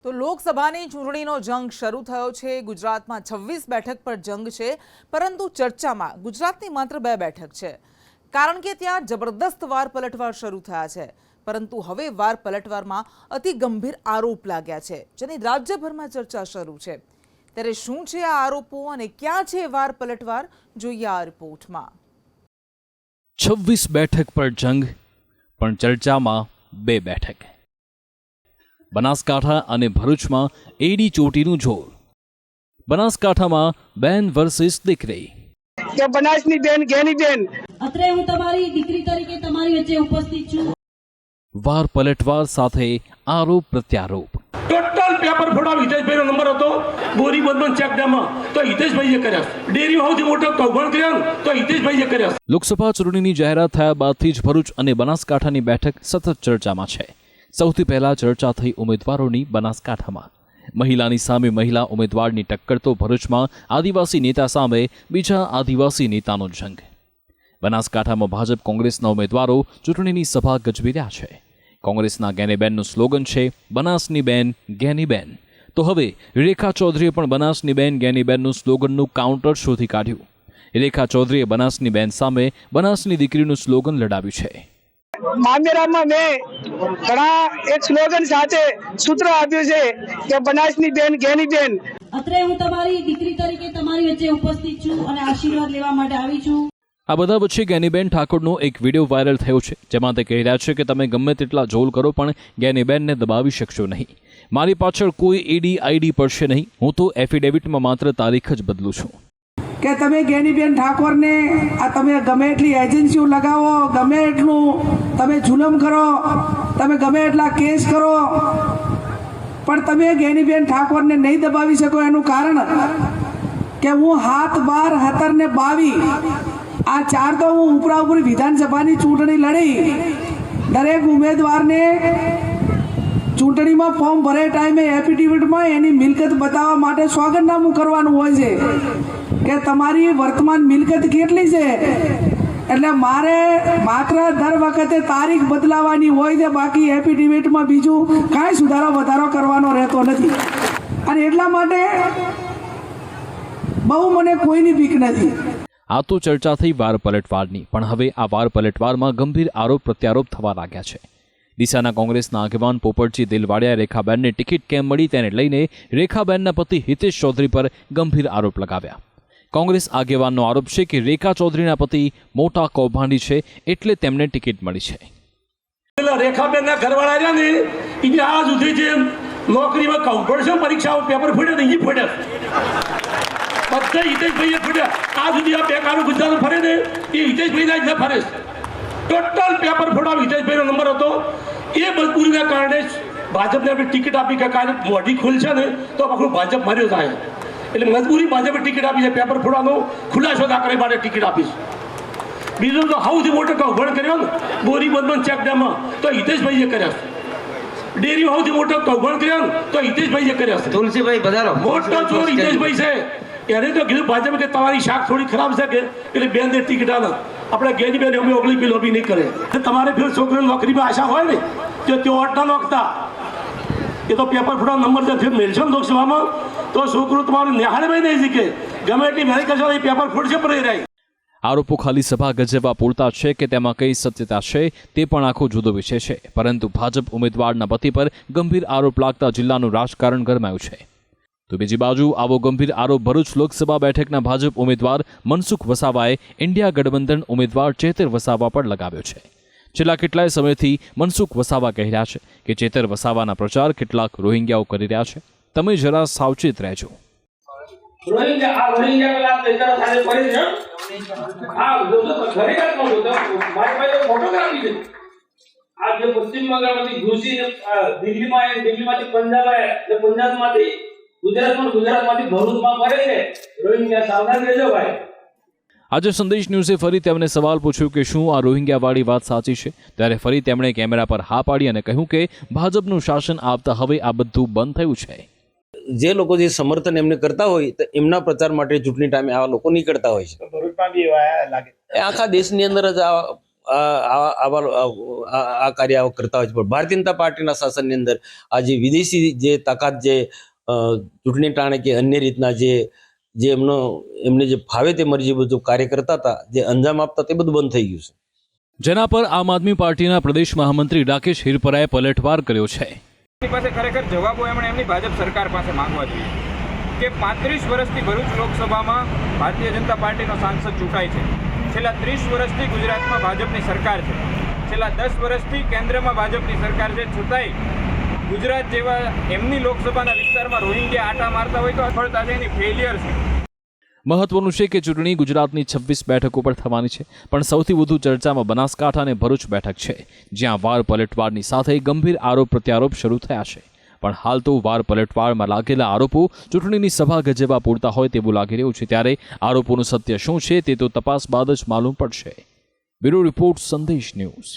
તો લોકસભાની ચૂંટણીનો જંગ શરૂ થયો છે। ગુજરાતમાં 26 બેઠક પર જંગ છે, પરંતુ ચર્ચામાં ગુજરાતની માત્ર 2 બેઠક છે, કારણ કે ત્યાં જબરદસ્ત વાર પલટવાર શરૂ થયા છે। પરંતુ હવે વાર પલટવારમાં અતિ ગંભીર આરોપ લાગ્યા છે, જેની રાજ્યભરમાં ચર્ચા શરૂ છે। ત્યારે શું છે આ આરોપો અને ક્યાં છે વાર પલટવાર, જોઈએ આ રિપોર્ટમાં। 26 બેઠક પર જંગ, પણ ચર્ચામાં 2 બેઠક। બનાસકાંઠા અને ભરૂચમાં એડી ચોટીનું જોર। બનાસકાંઠામાં બેન વર્સિસ દીકરી। કે બનાસની બેન ગેની બેન અત્રે હું તમારી દીકરી તરીકે તમારી વચ્ચે ઉપસ્થિત છું। વાર પલટવાર સાથે આરોપ પ્રત્યારોપ। ટોટલ પેપર ફોડા હિતેશભાઈનો નંબર હતો બોરી બંધન ચેક ડેમમાં, તો હિતેશભાઈએ કર્યા। ડેરી સૌથી મોટો કૌભાંડ કર્યા તો હિતેશભાઈએ કર્યા। લોકસભા ચૂંટણીની જાહેરાત થયા બાદથી જ ભરૂચ અને બનાસકાંઠાની બેઠક સતત ચર્ચામાં છે। સૌથી પહેલા ચર્ચા થઈ ઉમેદવારોની બનાસકાંઠામાં। મહિલાની સામે મહિલા ઉમેદવારની ટક્કર તો ભરૂચમાં આદિવાસી નેતા સામે બીજા આદિવાસી નેતાનો જંગ। બનાસકાંઠામાં ભાજપ કોંગ્રેસના ઉમેદવારો ચૂંટણીની સભા ગજવી રહ્યા છે। કોંગ્રેસના ગેનીબેનનું સ્લોગન છે બનાસની બેન ગેનીબેન। તો હવે રેખા ચૌધરીએ પણ બનાસની બેન ગેનીબેનનું સ્લોગનનું કાઉન્ટર શોધી કાઢ્યું। રેખા ચૌધરીએ બનાસની બેન સામે બનાસની દીકરીનું સ્લોગન લડાવ્યું છે। મામેરામાં મેં ઘણા એક સ્લોગન સાથે સૂત્ર આપ્યું છે કે બનાસની બેન ગેની બેન। અત્રે હું તમારી દીકરી તરીકે તમારી વચ્ચે ઉપસ્થિત છું અને આશીર્વાદ લેવા માટે આવી છું। આ બધા વચ્ચે ગેનીબેન ઠાકોરનો એક વિડીયો વાયરલ થયો છે, જેમાં તે કહી રહ્યા છે કે તમે ગમે તેટલા જોલ કરો પણ ગેનીબેનને દબાવી શકશો નહીં। મારી પાછળ કોઈ એડી આઈડી પડશે નહીં, હું તો એફિડેવિટમાં માત્ર તારીખ જ બદલું છું। કે તમે ગેનીબેન ઠાકોરને આ તમે ગમે એટલી એજન્સીઓ લગાવો, ગમે એટલું તમે જુલમ કરો, તમે ગમે એટલા કેસ કરો, પણ તમે ગેનીબેન ઠાકોરને નહીં દબાવી શકો। એનું કારણ કે હું 7, 12, 17 ને 22 આ 4 તો હું ઉપરા ઉપરી વિધાનસભાની ચૂંટણી લડી। દરેક ઉમેદવારને ચૂંટણીમાં ફોર્મ ભરે ટાઈમે એફિડેવિટમાં એની મિલકત બતાવવા માટે સોગંદનામું કરવાનું હોય છે કે તમારી વર્તમાન મિલકત કેટલી છે। એટલે મારે માત્ર દર વખતે તારીખ બદલાવાની હોય છે, બાકી એફિડેવિટમાં બીજું કાંઈ સુધારો વધારો કરવાનો રહેતો નથી। અને એટલા માટે બહુ મને કોઈની બીક નથી। આ તો ચર્ચા થઈ વાર પલટવારની, પણ હવે આ વાર પલટવારમાં ગંભીર આરોપ પ્રત્યારોપ થવા લાગ્યા છે। ડીસાના કોંગ્રેસના આગેવાન પોપટજી દિલવાડિયાએ રેખાબેનને ટિકિટ કેમ મળી તેને લઈને રેખાબેનના પતિ હિતેશ ચૌધરી પર ગંભીર આરોપ લગાવ્યા। કોંગ્રેસ આગેવાનનો આરોપ છે કે રેખા ચૌધરીના પતિ મોટા કૌભાંડી છે, એટલે તેમને ટિકિટ મળી છે। રેખાબેનના ઘરવાળા રહ્યા ને એને આ સુધી જે નોકરીમાં કૌભાંડ છે, પરીક્ષાઓ પેપર ફૂટ્યા ને એ ફૂટ્યા બધા હિતેશભાઈએ ફૂટ્યા। આ સુધી આ બેકારો ગુજરાત ફરે ને એ હિતેશભાઈના જ ફરે। ટોટલ પેપર ફોડા હિતેશભાઈનો નંબર હતો, એ મજબૂરીના કારણે ભાજપને આપણે ટિકિટ આપી કે કાલે મોઢી ખુલશે ને તો આખું ભાજપ મર્યો થાય, એટલે મજબૂરી ભાજપે ટિકિટ આપી છે। પેપર ફોડાનો ખુલાસો દાખલા માટે ટિકિટ આપીશ। બીજું તો સૌથી મોટો કૌભાંડ કર્યો ને બોરી બંધન ચેક ડેમમાં, તો હિતેશભાઈએ કર્યા। ડેરી સૌથી મોટો કૌભાંડ કર્યો ને તો હિતેશભાઈએ કર્યા। તુલસીભાઈ બધાનો મોટો ચોર હિતેશભાઈ છે। એને તો કીધું ભાજપે કે તમારી શાક થોડી ખરાબ છે કે એટલે બેન દે ટિકિટ આલો, આપણે ગેની બેન અમે ઓગળી લોબી નહીં કરે। તમારે ફેર છોકરીને નોકરીમાં આશા હોય ને તો તેઓ અટના નોખતા, એ તો પેપર ફોડા નંબર જે ફેર મેળશો ને લોકસભામાં તો છોકરું તમારું નિહાળભાઈ નહીં શીખે, ગમે એટલી મહેનત કરશો એ પેપર ફૂટશે પણ રહી। આરોપો ખાલી સભા ગજવવા પૂરતા છે કે તેમાં કઈ સત્યતા છે તે પણ આખો જુદો વિષય છે, પરંતુ ભાજપ ઉમેદવારના પતિ પર ગંભીર આરોપ લાગતા જિલ્લાનું રાજકારણ ગરમાયું છે। તો બીજી બાજુ આવો ગંભીર આરોપ ભરૂચ લોકસભા બેઠકના ભાજપ ઉમેદવાર મનસુખ વસાવાએ ઇન્ડિયા ગઠબંધન ઉમેદવાર ચેતર વસાવા પર લગાવ્યો છે। છેલ્લા કેટલાય સમયથી મનસુખ વસાવા કહી રહ્યા છે કે ચેતર વસાવાના પ્રચાર કેટલાક રોહિંગ્યાઓ કરી રહ્યા છે, તમે જરા સાવચેત રહેજો। પશ્ચિમ બંગાળમાંથી ઘૂસીને દિલ્હીમાંથી પંજાબ આવ્યા, પંજાબમાંથી ગુજરાતમાંથી ભરૂચમાં ફરે છે રોહિંગ્યા, સાવધાન રહેજો ભાઈ। આજે સંદેશ ન્યૂઝે ફરી તેમને સવાલ પૂછ્યો કે શું આ રોહિંગ્યાવાળી વાત સાચી છે, ત્યારે ફરી તેમણે કેમેરા પર હા પાડી અને કહ્યું કે ભાજપનું શાસન આવતા હવે આ બધું બંધ થયું છે। જે લોકો જે સમર્થન એમને કરતા હોય તો એમના પ્રચાર માટે ચૂંટણી ટાઈમે આવા લોકો નીકળતા હોય છે। આખા દેશની અંદર જ આ કાર્ય કરતા હોય છે. પણ ભારતીય જનતા પાર્ટીના શાસનની અંદર આ જે વિદેશી જે તાકાત જે ચૂંટણી ટાણે કે અન્ય રીતના જે એમને જે ફાવે તે મરજી બધું કાર્ય કરતા હતા, જે અંજામ આપતા, તે બધું બંધ થઈ ગયું છે. જેના પર આમ આદમી પાર્ટીના પ્રદેશ મહામંત્રી રાકેશ હિરપરાએ પલટવાર કર્યો છે. એમની પાસે ખરેખર જવાબો એમણે એમની ભાજપ સરકાર પાસે માંગવા જોઈએ કે 35 વર્ષથી ભરૂચ લોકસભામાં ભારતીય જનતા પાર્ટીનો સાંસદ ચૂંટાય છે. છેલ્લા 30 વર્ષથી ગુજરાતમાં ભાજપની સરકાર છે. છેલ્લા 10 વર્ષથી કેન્દ્રમાં ભાજપની સરકાર છે. છતાંય ગુજરાત જેવા એમની લોકસભાના વિસ્તારમાં રોહિંગ્યા આટા મારતા હોય તો સફળતા છે એની ફેલિયર છે. મહત્વનું છે કે ચૂંટણી ગુજરાતની 26 બેઠકો પર થવાની છે, પણ સૌથી વધુ ચર્ચામાં બનાસકાંઠા અને ભરૂચ બેઠક છે, જ્યાં વાર પલટવારની સાથે ગંભીર આરોપ પ્રત્યારોપ શરૂ થયા છે. પણ હાલ તો વાર પલટવારમાં લાગેલા આરોપો ચૂંટણીની સભા ગજવવા પૂરતા હોય તેવું લાગી રહ્યું છે. ત્યારે આરોપોનું સત્ય શું છે તે તો તપાસ બાદ જ માલુમ પડશે. બ્યુરો રિપોર્ટ, સંદેશ ન્યૂઝ.